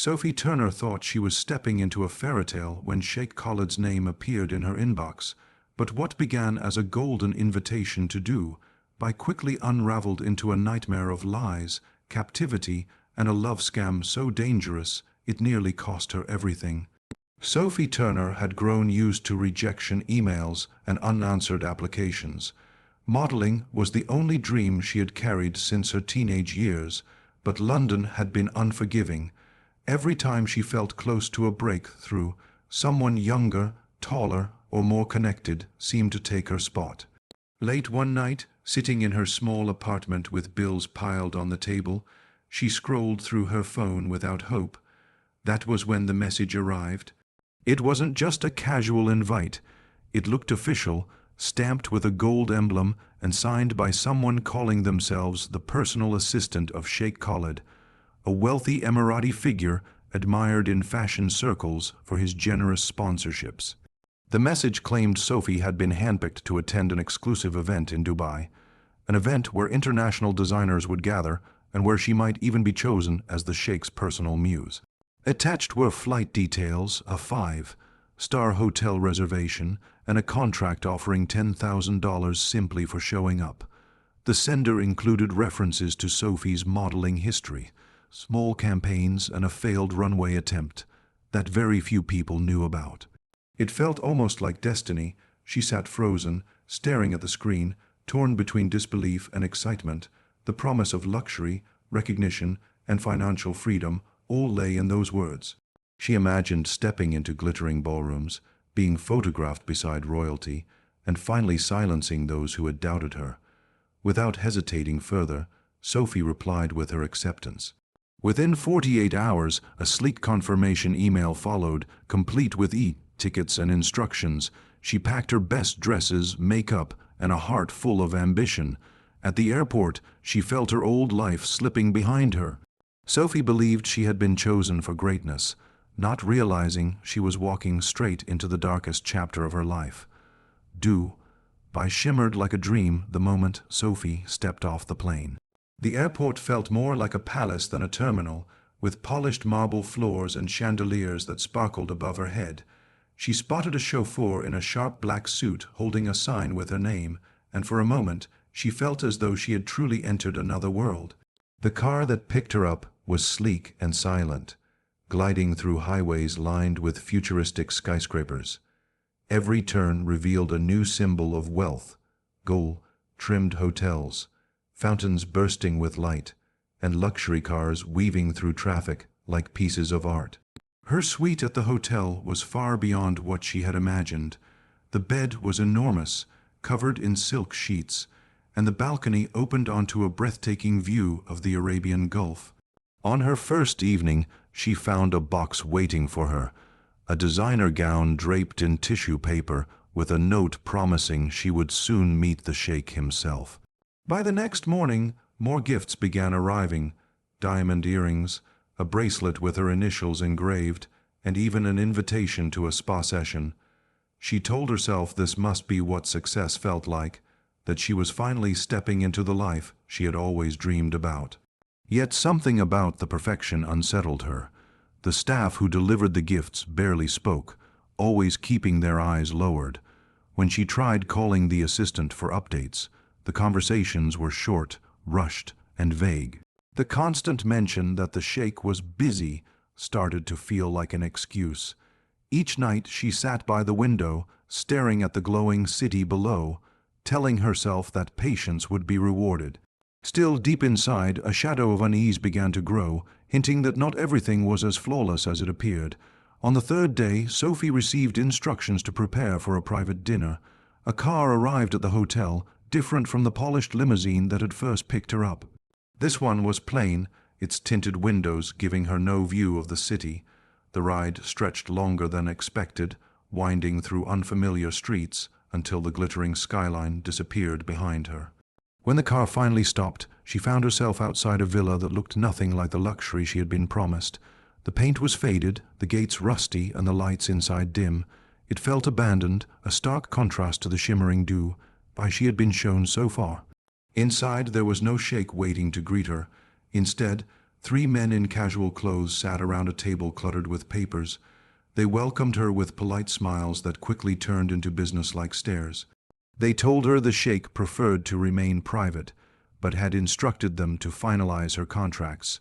Sophie Turner thought she was stepping into a fairy tale when Sheikh Khalid's name appeared in her inbox, but what began as a golden invitation to Dubai quickly unraveled into a nightmare of lies, captivity, and a love scam so dangerous it nearly cost her everything. Sophie Turner had grown used to rejection emails and unanswered applications. Modeling was the only dream she had carried since her teenage years, but London had been unforgiving. Every time she felt close to a breakthrough, someone younger, taller, or more connected seemed to take her spot. Late one night, sitting in her small apartment with bills piled on the table, she scrolled through her phone without hope. That was when the message arrived. It wasn't just a casual invite. It looked official, stamped with a gold emblem and signed by someone calling themselves the personal assistant of Sheikh Khalid, a wealthy Emirati figure admired in fashion circles for his generous sponsorships. The message claimed Sophie had been handpicked to attend an exclusive event in Dubai, an event where international designers would gather and where she might even be chosen as the Sheikh's personal muse. Attached were flight details, a 5-star hotel reservation, and a contract offering $10,000 simply for showing up. The sender included references to Sophie's modeling history, small campaigns, and a failed runway attempt that very few people knew about. It felt almost like destiny. She sat frozen, staring at the screen, torn between disbelief and excitement. The promise of luxury, recognition, and financial freedom all lay in those words. She imagined stepping into glittering ballrooms, being photographed beside royalty, and finally silencing those who had doubted her. Without hesitating further, Sophie replied with her acceptance. Within 48 hours, a sleek confirmation email followed, complete with tickets and instructions. She packed her best dresses, makeup, and a heart full of ambition. At the airport, she felt her old life slipping behind her. Sophie believed she had been chosen for greatness, not realizing she was walking straight into the darkest chapter of her life. Dubai shimmered like a dream the moment Sophie stepped off the plane. The airport felt more like a palace than a terminal, with polished marble floors and chandeliers that sparkled above her head. She spotted a chauffeur in a sharp black suit holding a sign with her name, and for a moment she felt as though she had truly entered another world. The car that picked her up was sleek and silent, gliding through highways lined with futuristic skyscrapers. Every turn revealed a new symbol of wealth: gold-trimmed hotels, fountains bursting with light, and luxury cars weaving through traffic like pieces of art. Her suite at the hotel was far beyond what she had imagined. The bed was enormous, covered in silk sheets, and the balcony opened onto a breathtaking view of the Arabian Gulf. On her first evening, she found a box waiting for her, a designer gown draped in tissue paper with a note promising she would soon meet the Sheikh himself. By the next morning, more gifts began arriving: diamond earrings, a bracelet with her initials engraved, and even an invitation to a spa session. She told herself this must be what success felt like, that she was finally stepping into the life she had always dreamed about. Yet something about the perfection unsettled her. The staff who delivered the gifts barely spoke, always keeping their eyes lowered. When she tried calling the assistant for updates, the conversations were short, rushed, and vague. The constant mention that the Sheikh was busy started to feel like an excuse. Each night she sat by the window, staring at the glowing city below, telling herself that patience would be rewarded. Still, deep inside, a shadow of unease began to grow, hinting that not everything was as flawless as it appeared. On the third day, Sophie received instructions to prepare for a private dinner. A car arrived at the hotel, different from the polished limousine that had first picked her up. This one was plain, its tinted windows giving her no view of the city. The ride stretched longer than expected, winding through unfamiliar streets until the glittering skyline disappeared behind her. When the car finally stopped, she found herself outside a villa that looked nothing like the luxury she had been promised. The paint was faded, the gates rusty, and the lights inside dim. It felt abandoned, a stark contrast to the shimmering Dubai she had been shown so far. Inside, there was no Sheikh waiting to greet her. Instead, Three men in casual clothes sat around a table cluttered with papers. They welcomed her with polite smiles that quickly turned into businesslike stares. They told her the sheikh preferred to remain private, but had instructed them to finalize her contracts.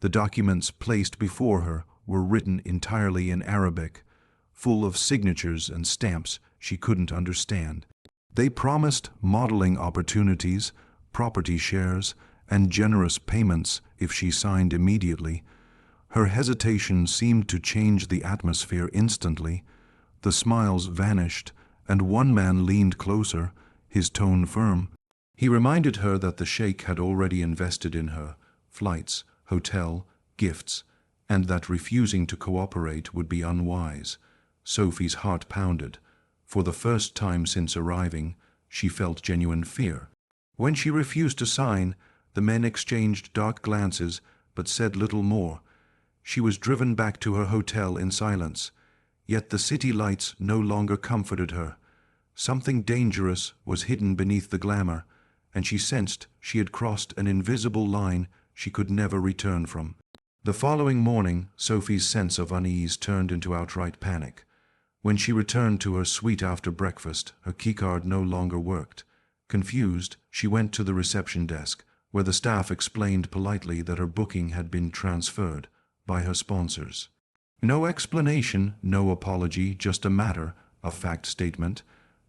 The documents placed before her were written entirely in Arabic, full of signatures and stamps she couldn't understand. They promised modeling opportunities, property shares, and generous payments if she signed immediately. Her hesitation seemed to change the atmosphere instantly. The smiles vanished, and one man leaned closer, his tone firm. He reminded her that the sheikh had already invested in her, flights, hotel, gifts, and that refusing to cooperate would be unwise. Sophie's heart pounded. For the first time since arriving, she felt genuine fear. When she refused to sign, the men exchanged dark glances but said little more. She was driven back to her hotel in silence. Yet the city lights no longer comforted her. Something dangerous was hidden beneath the glamour, and she sensed she had crossed an invisible line she could never return from. The following morning, Sophie's sense of unease turned into outright panic. When she returned to her suite after breakfast, her keycard no longer worked. Confused, she went to the reception desk, where the staff explained politely that her booking had been transferred by her sponsors. No explanation, no apology, just a matter-of-fact statement.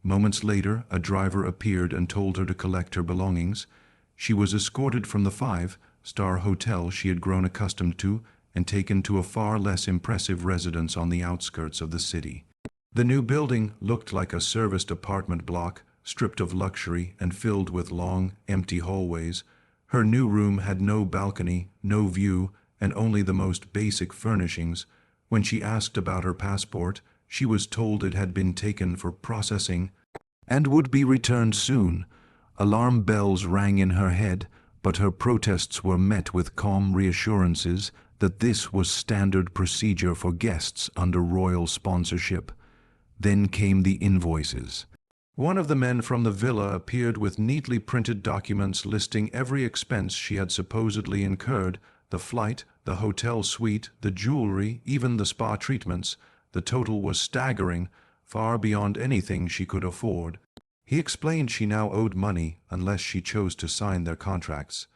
Moments later, a driver appeared and told her to collect her belongings. She was escorted from the five-star hotel she had grown accustomed to and taken to a far less impressive residence on the outskirts of the city. The new building looked like a serviced apartment block, stripped of luxury and filled with long, empty hallways. Her new room had no balcony, no view, and only the most basic furnishings. When she asked about her passport, she was told it had been taken for processing and would be returned soon. Alarm bells rang in her head, but her protests were met with calm reassurances that this was standard procedure for guests under royal sponsorship. Then came the invoices. One of the men from the villa appeared with neatly printed documents listing every expense she had supposedly incurred: the flight, the hotel suite, the jewelry, even the spa treatments. The total was staggering, far beyond anything she could afford. He explained she now owed money unless she chose to sign their contracts.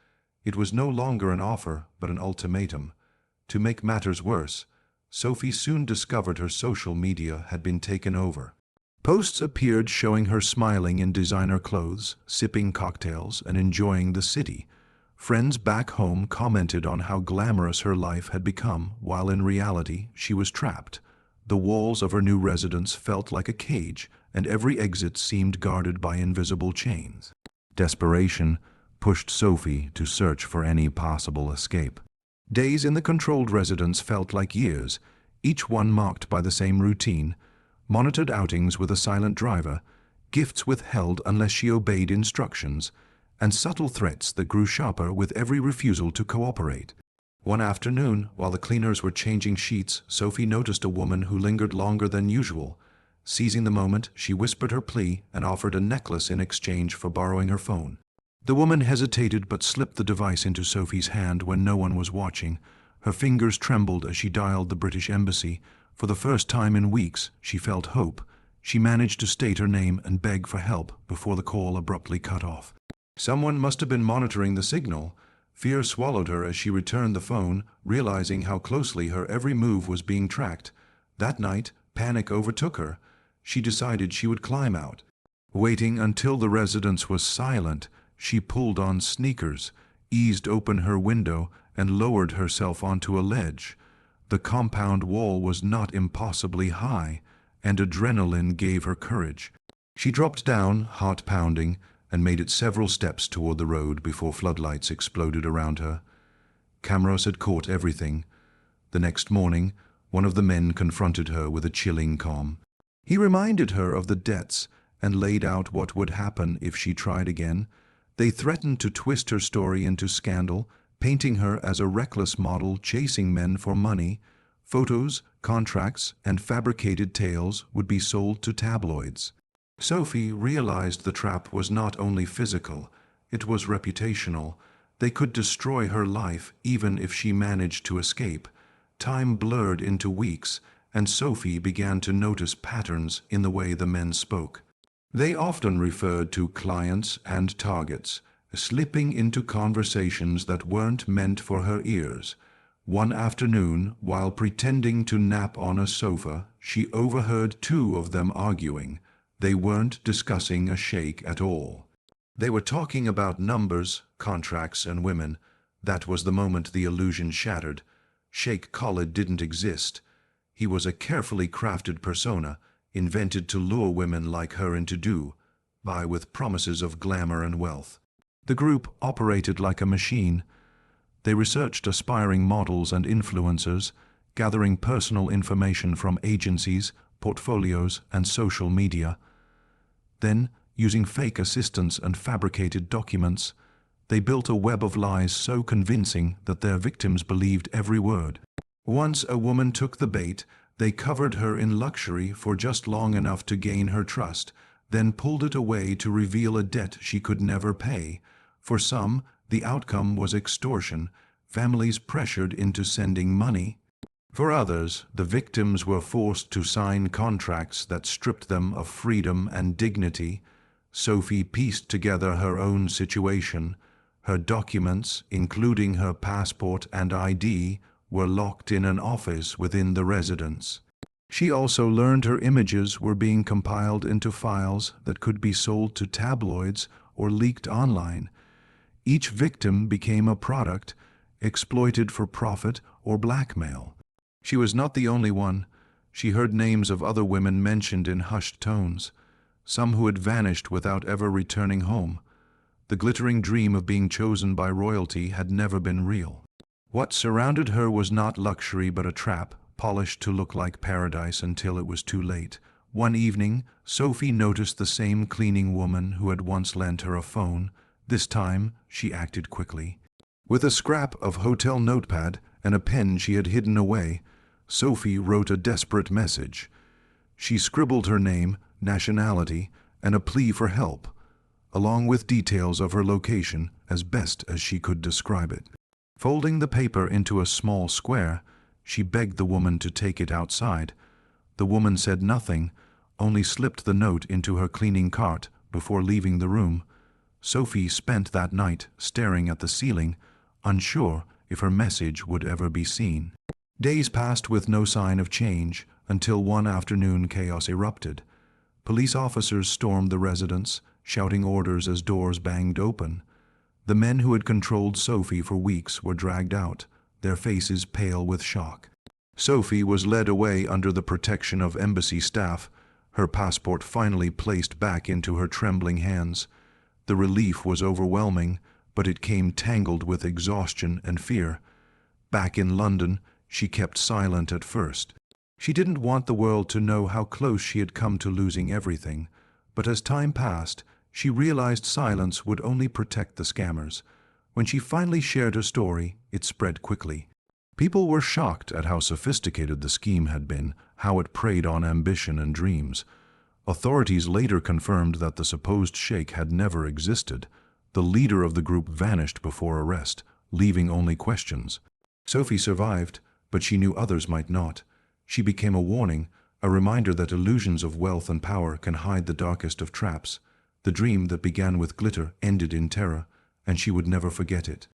It was no longer an offer, but an ultimatum. To make matters worse, Sophie soon discovered her social media had been taken over. Posts appeared showing her smiling in designer clothes, sipping cocktails, and enjoying the city. Friends back home commented on how glamorous her life had become, while in reality she was trapped. The walls of her new residence felt like a cage, and every exit seemed guarded by invisible chains. Desperation pushed Sophie to search for any possible escape. Days in the controlled residence felt like years, each one marked by the same routine: monitored outings with a silent driver, gifts withheld unless she obeyed instructions, and subtle threats that grew sharper with every refusal to cooperate. One afternoon, while the cleaners were changing sheets, Sophie noticed a woman who lingered longer than usual. Seizing the moment, she whispered her plea and offered a necklace in exchange for borrowing her phone. The woman hesitated but slipped the device into Sophie's hand when no one was watching. Her fingers trembled as she dialed the British Embassy. For the first time in weeks, she felt hope. She managed to state her name and beg for help before the call abruptly cut off. Someone must have been monitoring the signal. Fear swallowed her as she returned the phone, realizing how closely her every move was being tracked. That night, panic overtook her. She decided she would climb out. Waiting until the residence was silent, she pulled on sneakers, eased open her window, and lowered herself onto a ledge. The compound wall was not impossibly high, and adrenaline gave her courage. She dropped down, heart pounding, and made it several steps toward the road before floodlights exploded around her. Cameras had caught everything. The next morning, one of the men confronted her with a chilling calm. He reminded her of the debts and laid out what would happen if she tried again. They threatened to twist her story into scandal, painting her as a reckless model chasing men for money. Photos, contracts, and fabricated tales would be sold to tabloids. Sophie realized the trap was not only physical, it was reputational. They could destroy her life even if she managed to escape. Time blurred into weeks, and Sophie began to notice patterns in the way the men spoke. They often referred to clients and targets, slipping into conversations that weren't meant for her ears. One afternoon, while pretending to nap on a sofa, she overheard two of them arguing. They weren't discussing a sheikh at all. They were talking about numbers, contracts, and women. That was the moment the illusion shattered. Sheikh Khalid didn't exist. He was a carefully crafted persona, invented to lure women like her into Dubai with promises of glamour and wealth. The group operated like a machine. They researched aspiring models and influencers, gathering personal information from agencies, portfolios, and social media. Then, using fake assistants and fabricated documents, they built a web of lies so convincing that their victims believed every word. Once a woman took the bait, they covered her in luxury for just long enough to gain her trust, then pulled it away to reveal a debt she could never pay. For some, the outcome was extortion, families pressured into sending money. For others, the victims were forced to sign contracts that stripped them of freedom and dignity. Sophie pieced together her own situation. Her documents, including her passport and ID, were locked in an office within the residence. She also learned her images were being compiled into files that could be sold to tabloids or leaked online. Each victim became a product, exploited for profit or blackmail. She was not the only one. She heard names of other women mentioned in hushed tones, some who had vanished without ever returning home. The glittering dream of being chosen by royalty had never been real. What surrounded her was not luxury but a trap, polished to look like paradise until it was too late. One evening, Sophie noticed the same cleaning woman who had once lent her a phone. This time, she acted quickly. With a scrap of hotel notepad and a pen she had hidden away, Sophie wrote a desperate message. She scribbled her name, nationality, and a plea for help, along with details of her location as best as she could describe it. Folding the paper into a small square, she begged the woman to take it outside. The woman said nothing, only slipped the note into her cleaning cart before leaving the room. Sophie spent that night staring at the ceiling, unsure if her message would ever be seen. Days passed with no sign of change, until one afternoon chaos erupted. Police officers stormed the residence, shouting orders as doors banged open. The men who had controlled Sophie for weeks were dragged out, their faces pale with shock. Sophie was led away under the protection of embassy staff, her passport finally placed back into her trembling hands. The relief was overwhelming, but it came tangled with exhaustion and fear. Back in London, she kept silent at first. She didn't want the world to know how close she had come to losing everything, but as time passed, she realized silence would only protect the scammers. When she finally shared her story, it spread quickly. People were shocked at how sophisticated the scheme had been, how it preyed on ambition and dreams. Authorities later confirmed that the supposed sheikh had never existed. The leader of the group vanished before arrest, leaving only questions. Sophie survived, but she knew others might not. She became a warning, a reminder that illusions of wealth and power can hide the darkest of traps. The dream that began with glitter ended in terror, and she would never forget it.